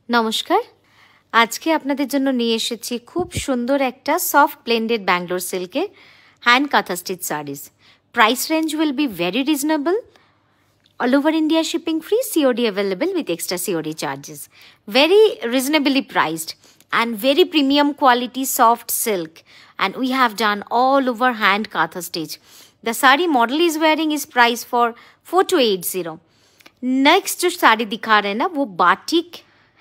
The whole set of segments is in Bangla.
নমস্কার। আজকে আপনাদের জন্য নিয়ে এসেছি খুব সুন্দর একটা সফট ব্লেন্ডেড ব্যাঙ্গালোর সিল্কের hand kantha stitch series. Price range will be very reasonable. All over India shipping free, COD available with extra COD charges. Very reasonably priced and very premium quality soft silk. And we have done all over hand katha stitch. The sari model is wearing is priced for 4280. Next जो साड़ी दिखा रहे हैं ना वो बाटिक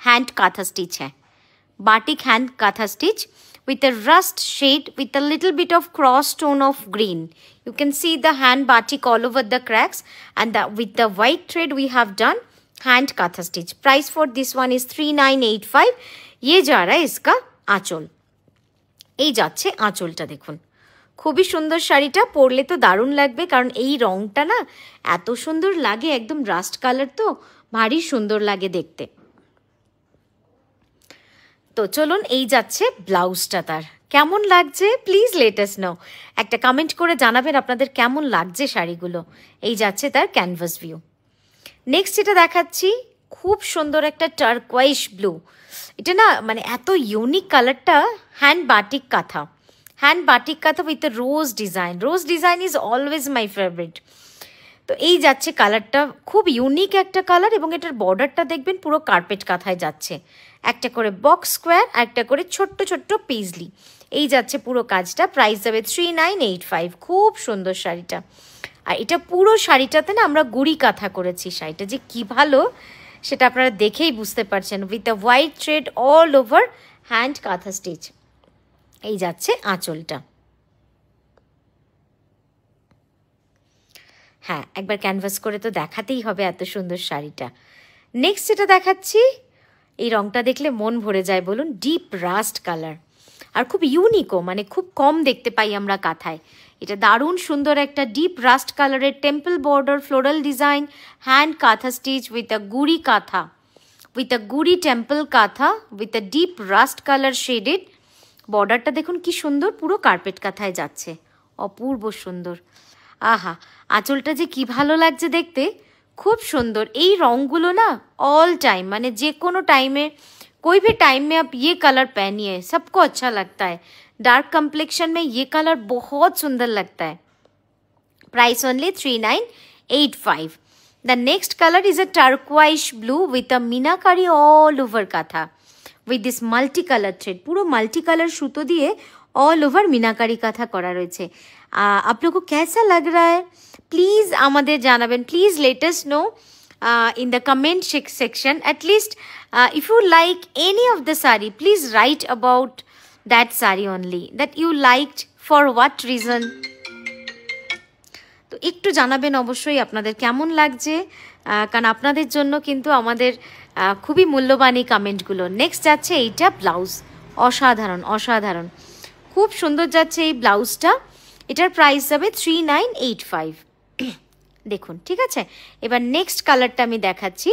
हैंड काथा स्टिच है. Batik hand katha stitch with a rust shade with a little bit of cross tone of green. You can see the hand batik all over the cracks, and with the white thread we have done hand katha stitch. Price for this one is 3985. ये जा रहा है इसका आंचल. এই যাচ্ছে আঁচলটা দেখুন, খুবই সুন্দর শাড়িটা পরলে তো দারুণ লাগবে, কারণ এই রংটা না এত সুন্দর লাগে, একদম রাস্ট কালার, তো ভারী সুন্দর লাগে দেখতে। তো চলুন, এই যাচ্ছে ব্লাউজটা, তার কেমন লাগছে প্লিজ লেট আস নো। একটা কমেন্ট করে জানাবেন আপনাদের কেমন লাগছে শাড়িগুলো। এই যাচ্ছে তার ক্যানভাস ভিউ। নেক্সট যেটা দেখাচ্ছি খুব সুন্দর একটা টার্কোয়াইশ ব্লু। এটা না মানে এত ইউনিক কালারটা, হ্যান্ড বাটিক কাঁথা, হ্যান্ড বাটিক কাঁথা with a rose design. Rose design is always my favourite. তো এই যাচ্ছে কালারটা, খুব ইউনিক একটা কালার, এবং এটার বর্ডারটা দেখবেন পুরো কার্পেট কাঁথায় যাচ্ছে, একটা করে বক্স স্কোয়ার, একটা করে ছোট্ট ছোট্ট পেজলি। এই যাচ্ছে পুরো কাজটা। প্রাইস যাবে 3985। খুব সুন্দর শাড়িটা। আর এটা পুরো শাড়িটাতে না আমরা গুড়ি কাঁথা করেছি। শাড়িটা যে কি ভালো সেটা আপনারা দেখেই বুঝতে পারছেন। With a white thread all over hand kantha stitch. এই যাচ্ছে আঁচলটা। হ্যাঁ, একবার ক্যানভাস করে তো দেখাতেই হবে এত সুন্দর শাড়িটা। নেক্সট যেটা দেখাচ্ছি, এই রংটা দেখলে মন ভরে যায় বলুন। ডিপ রাস্ট কালার, আর খুব ইউনিকও, মানে খুব কম দেখতে পাই আমরা কাঁথায়। এটা দারুণ সুন্দর একটা ডিপ রাস্ট কালারের temple border floral design hand kantha stitch with a গুড়ি কাঁথা, উইথ আ গুড়ি temple kantha with a deep rust colour shaded. বর্ডারটা দেখুন কি সুন্দর, পুরো কার্পেট কাঁথায় যাচ্ছে, অপূর্ব সুন্দর। আহা, আঁচলটা যে কি ভালো লাগছে দেখতে, খুব সুন্দর। এই রঙগুলো না ऑल टाइम, माने जे कोनो टाइम में, कोई भी टाइम में आप ये कलर पहनिए सबको अच्छा लगता है। डार्क कम्प्लेक्शन में ये कलर बहुत सुंदर लगता है। Price only 3985। The next colour is a turquoise blue with a meenakari all over kantha with this multi colour thread. पूरा मल्टी कलर सूतो दिए ऑल ओवर मीनाकारी काथा करा रही है। आप लोगों को कैसा लग रहा है प्लीज आमादेर जानाबेन। Please let us know in the comment section. At least if you like any of the sari, please write about that sari only, that you liked for what reason. তো একটু জানাবেন অবশ্যই আপনাদের কেমন লাগছে, কারণ আপনাদের জন্য কিন্তু আমাদের খুবই মূল্যবান এই কমেন্টগুলো। নেক্সট যাচ্ছে এইটা ব্লাউজ, অসাধারণ অসাধারণ, খুব সুন্দর যাচ্ছে এই ব্লাউজটা। এটার প্রাইস যাবে 3985। দেখুন, ঠিক আছে। এবার নেক্সট কালারটা আমি দেখাচ্ছি।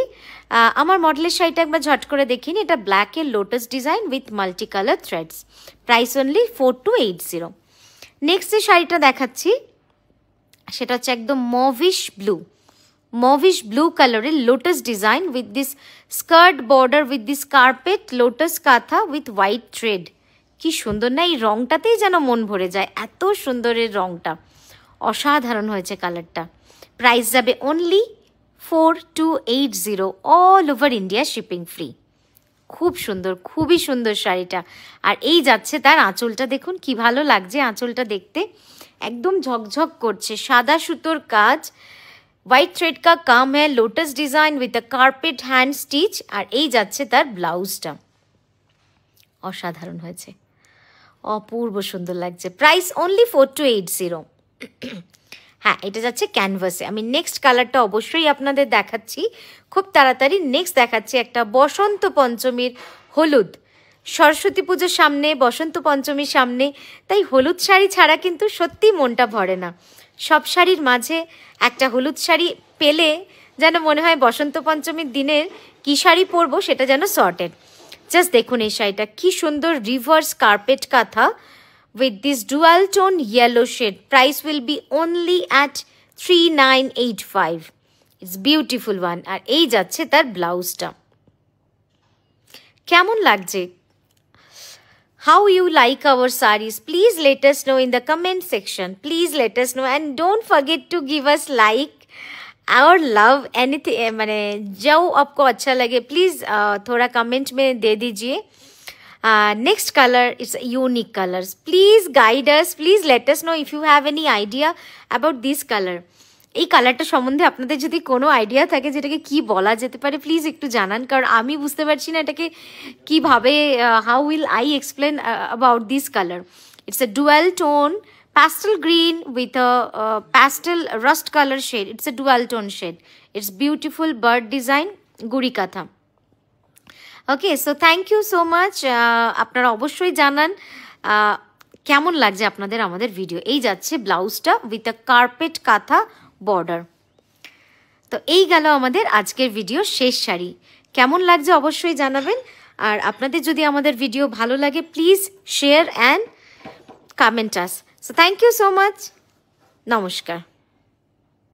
আমার মডেলের শাড়িটা একবার ঝট করে দেখিনি। এটা ব্ল্যাকের lotus design with multi colour threads. Price only 4280। Next যে শাড়িটা দেখাচ্ছি সেটা হচ্ছে একদম মভিশ ব্লু, মভিশ ব্লু কালারের lotus design with this skirt border with this carpet lotus কাঁথা উইথ হোয়াইট থ্রেড। কি সুন্দর না, এই রংটাতেই যেন মন ভরে যায়, এত সুন্দরের রংটা, অসাধারণ হয়েছে কালারটা। প্রাইস যাবে only 4280, all over India shipping free. খুব সুন্দর, খুবই সুন্দর শাড়িটা। আর এই যাচ্ছে তার আঁচলটা, দেখুন কি ভালো লাগছে আঁচলটা দেখতে, একদম ঝকঝক করছে, সাদা সুতোর কাজ, হোয়াইট থ্রেড কা কাম হ্যাঁ, lotus design with a carpet hand stitch. আর এই যাচ্ছে তার ব্লাউজটা, অসাধারণ হয়েছে, অপূর্ব সুন্দর লাগছে। Price only 4280। হ্যাঁ, এটা যাচ্ছে ক্যানভাসে। আমি নেক্সট কালারটা অবশ্যই আপনাদের দেখাচ্ছি খুব তাড়াতাড়ি। নেক্সট দেখাচ্ছি একটা বসন্ত পঞ্চমীর হলুদ। সরস্বতী পুজোর সামনে, বসন্ত পঞ্চমীর সামনে, তাই হলুদ শাড়ি ছাড়া কিন্তু সত্যি মনটা ভরে না। সব শাড়ির মাঝে একটা হলুদ শাড়ি পেলে যেন মনে হয় বসন্ত পঞ্চমীর দিনের কী শাড়ি পরবো সেটা যেন সর্টেড। জাস্ট দেখুন এই শাড়িটা কি সুন্দর, রিভার্স কার্পেট কাঁথা with this dual tone yellow shade. Price will be only at 3985. It's beautiful one. আর এই যাচ্ছে তার ব্লাউজটা। কেমন লাগছে? How you like our sarees? Please let us know in the comment section. Please let us know and don't forget to give us like और love anything माने जो आपको अच्छा लगे प्लीज़ थोड़ा कमेंट में दे दीजिए. Next color is unique colors. Please guide us. Please let us know if you have any idea about this color. এই কালারটা সম্বন্ধে আপনাদের যদি কোনো আইডিয়া থাকে যেটাকে কি বলা যেতে পারে প্লিজ একটু জানান, কারণ আমি বুঝতে পারছি না এটাকে কিভাবে how will I explain about this colour. It's a dual tone pastel green with a pastel rust color shade. It's a dual tone shade. It's beautiful bird design, guri katha. Okay, so thank you so much. আপনারা অবশ্যই জানান কেমন লাগছে আপনাদের আমাদের ভিডিও. এই যাচ্ছে ব্লাউজটা উইথ আ কার্পেট কাঁথা বর্ডার. তো এই গেল আমাদের আজকের ভিডিও শেষ শাড়ি. কেমন লাগছে অবশ্যই জানাবেন. আর আপনাদের যদি আমাদের ভিডিও ভালো লাগে please share and comment us. So thank you so much. Namaskar.